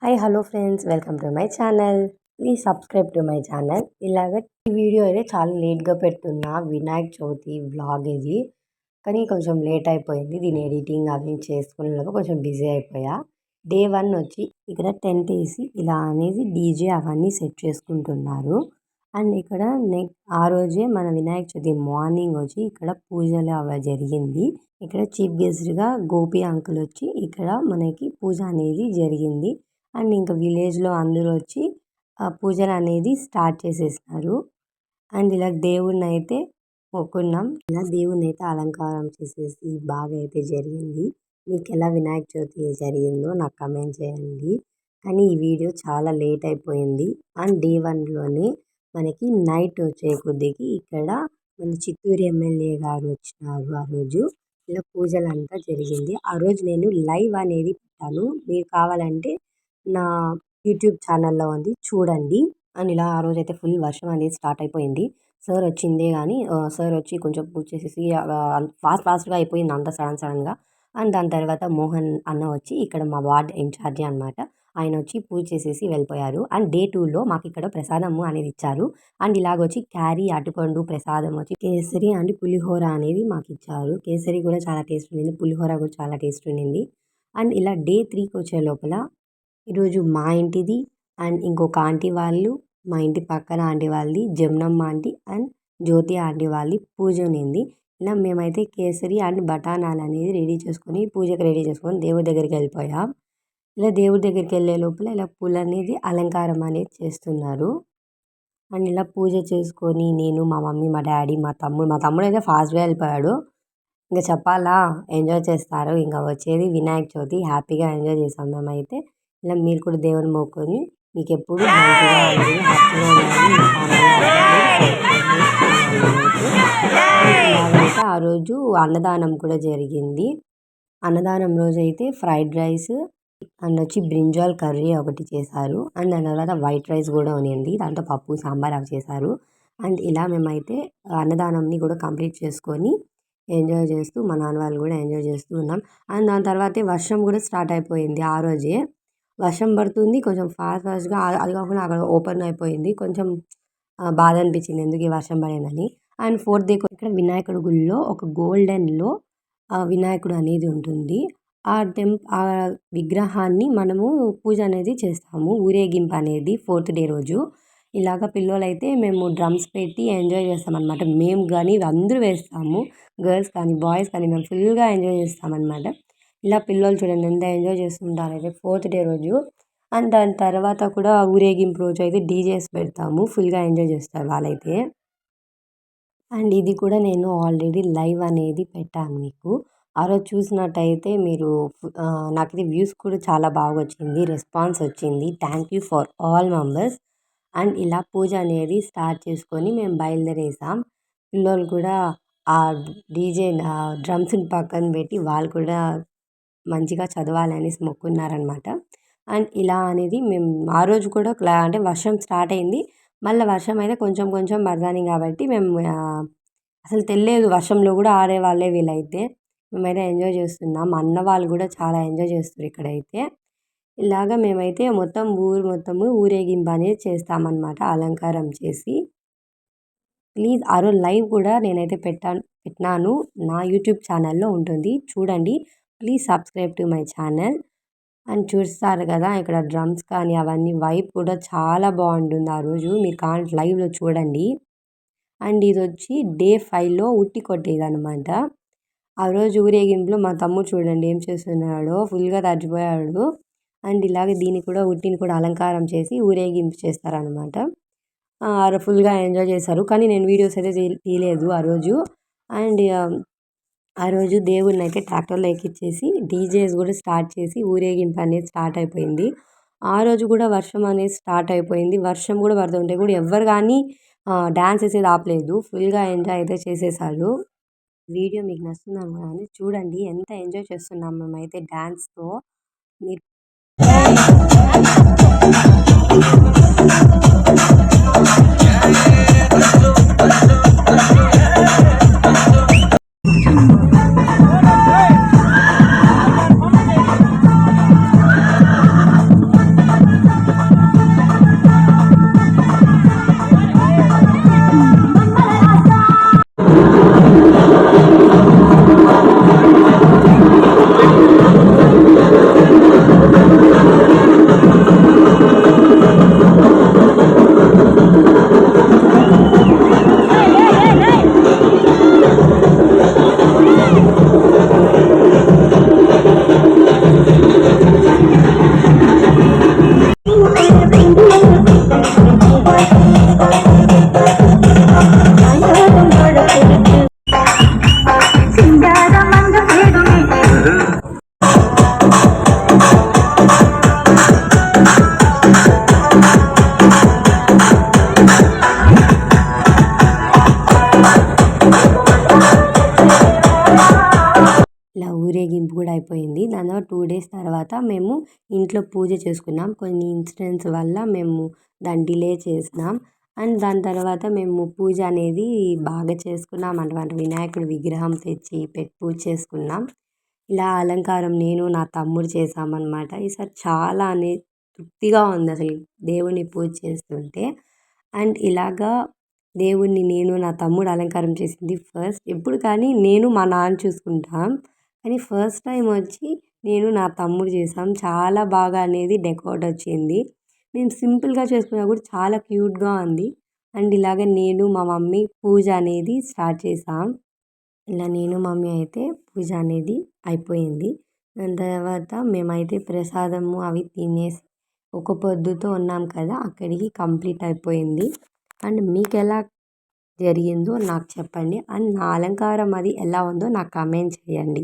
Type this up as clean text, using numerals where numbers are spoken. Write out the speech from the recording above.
Hi hello friends, welcome to my channel. Please subscribe to my channel. ఈ video అయితే చాలా లేట్గా పెడుతున్నా. వినాయక చవితి వ్లాగ్ ఇది, కానీ కొంచెం లేట్ అయిపోయింది. దీని ఎడిటింగ్ అవి చేసుకునేలోపు కొంచెం బిజీ అయిపోయా. డే 1 వచ్చి ఇక్కడ టెంట్ వేసి ఇలా అనేది డీజే అవన్నీ సెట్ చేసుకుంటున్నారు. అండ్ ఇక్కడ ఆ రోజే మన వినాయక చవితి మార్నింగ్ వచ్చి ఇక్కడ పూజలు అవి జరిగింది. ఇక్కడ చీఫ్ గెస్ట్గా గోపి అంకుల్ వచ్చి ఇక్కడ మనకి పూజ అనేది జరిగింది. అండ్ ఇంకా విలేజ్లో అందరూ వచ్చి పూజలు అనేది స్టార్ట్ చేసేసినారు. అండ్ ఇలా దేవుణ్ణి అయితే మొక్కున్నాం. ఇలా దేవుణ్ణి అయితే అలంకారం చేసేసి బాగా అయితే జరిగింది. మీకు ఎలా వినాయక చవితి జరిగిందో నాకు కమెంట్ చేయండి. కానీ ఈ వీడియో చాలా లేట్ అయిపోయింది. అండ్ డే 1లోనే మనకి నైట్ వచ్చే కొద్దికి ఇక్కడ మన చిత్తూరు ఎమ్మెల్యే గారు వచ్చినారు. ఆ రోజు ఇలా పూజలంతా జరిగింది. ఆ రోజు నేను లైవ్ అనేది పెట్టాను. మీరు కావాలంటే నా యూట్యూబ్ ఛానల్లో ఉంది, చూడండి. అండ్ ఇలా ఆ రోజు అయితే ఫుల్ వర్షం అనేది స్టార్ట్ అయిపోయింది. సార్ వచ్చిందే కానీ సార్ వచ్చి కొంచెం పూజ చేసేసి ఫాస్ట్గా అయిపోయింది అంత సడన్గా. అండ్ దాని తర్వాత మోహన్ అన్న వచ్చి ఇక్కడ మా వార్డ్ ఇన్ఛార్జి అనమాట, ఆయన వచ్చి పూజ చేసేసి వెళ్ళిపోయారు. అండ్ డే 2లో మాకు ఇక్కడ ప్రసాదము అనేది ఇచ్చారు. అండ్ ఇలాగొచ్చి క్యారీ, అటుపండు, ప్రసాదం వచ్చి కేసరి అండ్ పులిహోర అనేది మాకు ఇచ్చారు. కేసరి కూడా చాలా టేస్ట్ ఉండింది, పులిహోర కూడా చాలా టేస్ట్ ఉండింది. అండ్ ఇలా డే 3కి వచ్చే లోపల ఈరోజు మా ఇంటిది అండ్ ఇంకొక ఆంటీ వాళ్ళు, మా ఇంటి పక్కన ఆంటీ వాళ్ళది, Jamunamma aunty and Jyothi aunty వాళ్ళది పూజ ఉన్నింది. ఇలా మేమైతే కేసరి అండ్ బఠానాలు అనేది రెడీ చేసుకొని పూజకి రెడీ చేసుకొని దేవుడి దగ్గరికి వెళ్ళిపోయాం. ఇలా దేవుడి దగ్గరికి వెళ్ళే లోపల ఇలా పూలు అనేది అలంకారం అనేది చేస్తున్నారు. అండ్ ఇలా పూజ చేసుకొని నేను, మా మమ్మీ, మా డాడీ, మా తమ్ముడు అయితే ఫాస్ట్గా వెళ్ళిపోయాడు. ఇంకా చెప్పాలా, ఎంజాయ్ చేస్తారు. ఇంకా వచ్చేది వినాయక చవితి, హ్యాపీగా ఎంజాయ్ చేసాం మేమైతే. ఇలా మీరు కూడా దేవుని మొక్కుని మీకు ఎప్పుడు మంచిగా ఉండాలి, హ్యాపీగా ఉండాలి. ఆ రోజు అన్నదానం కూడా జరిగింది. అన్నదానం రోజు అయితే ఫ్రైడ్ రైస్ అండ్ వచ్చి బ్రింజాల్ కర్రీ ఒకటి చేశారు. అండ్ దాని తర్వాత వైట్ రైస్ కూడా ఉంది, దాంతో పప్పు, సాంబార్ అవి చేశారు. అండ్ ఇలా మేమైతే అన్నదానంని కూడా కంప్లీట్ చేసుకొని ఎంజాయ్ చేస్తూ, మా నాన్న వాళ్ళు కూడా ఎంజాయ్ చేస్తూ ఉన్నాం. అండ్ దాని తర్వాతే వర్షం కూడా స్టార్ట్ అయిపోయింది. ఆ రోజే వర్షం పడుతుంది, కొంచెం ఫాస్ట్గా. అది కాకుండా అక్కడ ఓపెన్ అయిపోయింది. కొంచెం బాధ అనిపించింది ఎందుకు ఈ వర్షం పడిందని. అండ్ 4th డే ఇక్కడ వినాయకుడి గుళ్ళో ఒక గోల్డెన్లో వినాయకుడు అనేది ఉంటుంది. ఆ విగ్రహాన్ని మనము పూజ అనేది చేస్తాము, ఊరేగింపు అనేది 4th డే రోజు. ఇలాగ పిల్లలైతే మేము డ్రమ్స్ పెట్టి ఎంజాయ్ చేస్తామన్నమాట. మేము కానీ అందరూ వేస్తాము, గర్ల్స్ కానీ బాయ్స్ కానీ మేము ఫుల్గా ఎంజాయ్ చేస్తామన్నమాట. ఇలా పిల్లలు చూడండి ఎంత ఎంజాయ్ చేస్తుంటారైతే 4th డే రోజు. అండ్ దాని తర్వాత కూడా ఊరేగింపు రోజు అయితే డీజేస్ పెడతాము, ఫుల్గా ఎంజాయ్ చేస్తారు వాళ్ళైతే. అండ్ ఇది కూడా నేను ఆల్రెడీ లైవ్ అనేది పెట్టాను మీకు. ఆ రోజు చూసినట్టయితే మీరు నాకైతే వ్యూస్ కూడా చాలా బాగా వచ్చింది, రెస్పాన్స్ వచ్చింది. Thank you for all members. And ఇలా పూజ అనేది స్టార్ట్ చేసుకొని మేము బయలుదేరేసాం. పిల్లలు కూడా ఆ డీజే డ్రమ్స్ని పక్కన పెట్టి వాళ్ళు కూడా మంచిగా చదవాలనేసి మొక్కున్నారనమాట. అండ్ ఇలా అనేది మేము ఆ రోజు కూడా అంటే వర్షం స్టార్ట్ అయింది. మళ్ళీ వర్షం అయితే కొంచెం పడతాని కాబట్టి మేము అసలు తెలియదు, వర్షంలో కూడా ఆడేవాళ్ళే వీళ్ళైతే. మేమైతే ఎంజాయ్ చేస్తున్నాం. అన్న వాళ్ళు కూడా చాలా ఎంజాయ్ చేస్తారు ఇక్కడైతే. ఇలాగ మేమైతే మొత్తము ఊరేగింపు అనేది చేస్తామన్నమాట, అలంకారం చేసి. ప్లీజ్ ఆ రోజు లైవ్ కూడా నేనైతే పెట్టినాను, నా యూట్యూబ్ ఛానల్లో ఉంటుంది, చూడండి. Please subscribe to my channel. And చూస్తారు కదా ఇక్కడ డ్రమ్స్ కానీ అవన్నీ వైబ్ కూడా చాలా బాగుంటుంది ఆ రోజు, మీరు కావాలంటే లైవ్లో చూడండి. అండ్ ఇది వచ్చి డే 5లో ఉట్టి కొట్టేది అనమాట. ఆ రోజు ఊరేగింపులో మా తమ్ముడు చూడండి ఏం చేస్తున్నాడో, ఫుల్గా తడిచిపోయాడు. అండ్ ఇలాగే దీన్ని కూడా ఉట్టిని కూడా అలంకారం చేసి ఊరేగింపు చేస్తారనమాట. ఫుల్గా ఎంజాయ్ చేశారు. కానీ నేను వీడియోస్ అయితే తీయలేదు ఆ రోజు. అండ్ ఆ రోజు దేవుడిని అయితే ట్రాక్టర్లో ఎక్కించేసి డీజేస్ కూడా స్టార్ట్ చేసి ఊరేగింపు అనేది స్టార్ట్ అయిపోయింది. ఆ రోజు కూడా వర్షం అనేది స్టార్ట్ అయిపోయింది. వర్షం కూడా పడుతుంటే కూడా ఎవ్వరు కానీ డ్యాన్స్ వేసేది ఆపలేదు, ఫుల్గా ఎంజాయ్ అయితే చేసేసారు. వీడియో మీకు నచ్చుతున్నాను కానీ చూడండి ఎంత ఎంజాయ్ చేస్తున్నాం మేమైతే డ్యాన్స్తో. మీరు దాని తర్వాత 2 డేస్ తర్వాత మేము ఇంట్లో పూజ చేసుకున్నాం. కొన్ని ఇన్సిడెంట్స్ వల్ల మేము దాన్ని డిలే చేసినాం. అండ్ దాని తర్వాత మేము పూజ అనేది బాగా చేసుకున్నాం అనమాట. వినాయకుడి విగ్రహం తెచ్చి పూజ చేసుకున్నాం. ఇలా అలంకారం నేను నా తమ్ముడు చేశామన్నమాట. ఈసారి చాలా తృప్తిగా ఉంది అసలు దేవుడిని పూజ చేస్తుంటే. అండ్ ఇలాగా దేవుడిని నేను నా తమ్ముడు అలంకారం చేసింది ఫస్ట్. ఎప్పుడు కానీ నేను మా నాన్న చూసుకుంటాం. కానీ ఫస్ట్ టైం వచ్చి నేను నా తమ్ముడు చేసాం. చాలా బాగా అనేది డెకరేట్ వచ్చింది. మేము సింపుల్గా చేసుకున్నా కూడా చాలా క్యూట్గా ఉంది. అండ్ ఇలాగ నేను మా మమ్మీ పూజ అనేది స్టార్ట్ చేసాం. ఇలా నేను మమ్మీ అయితే పూజ అనేది అయిపోయింది. దాని తర్వాత మేమైతే ప్రసాదము అవి తినేసి ఒక పొద్దుతో ఉన్నాం కదా, అక్కడికి కంప్లీట్ అయిపోయింది. అండ్ మీకు ఎలా జరిగిందో నాకు చెప్పండి. అండ్ నా అలంకారం అది ఎలా ఉందో నాకు కామెంట్ చేయండి.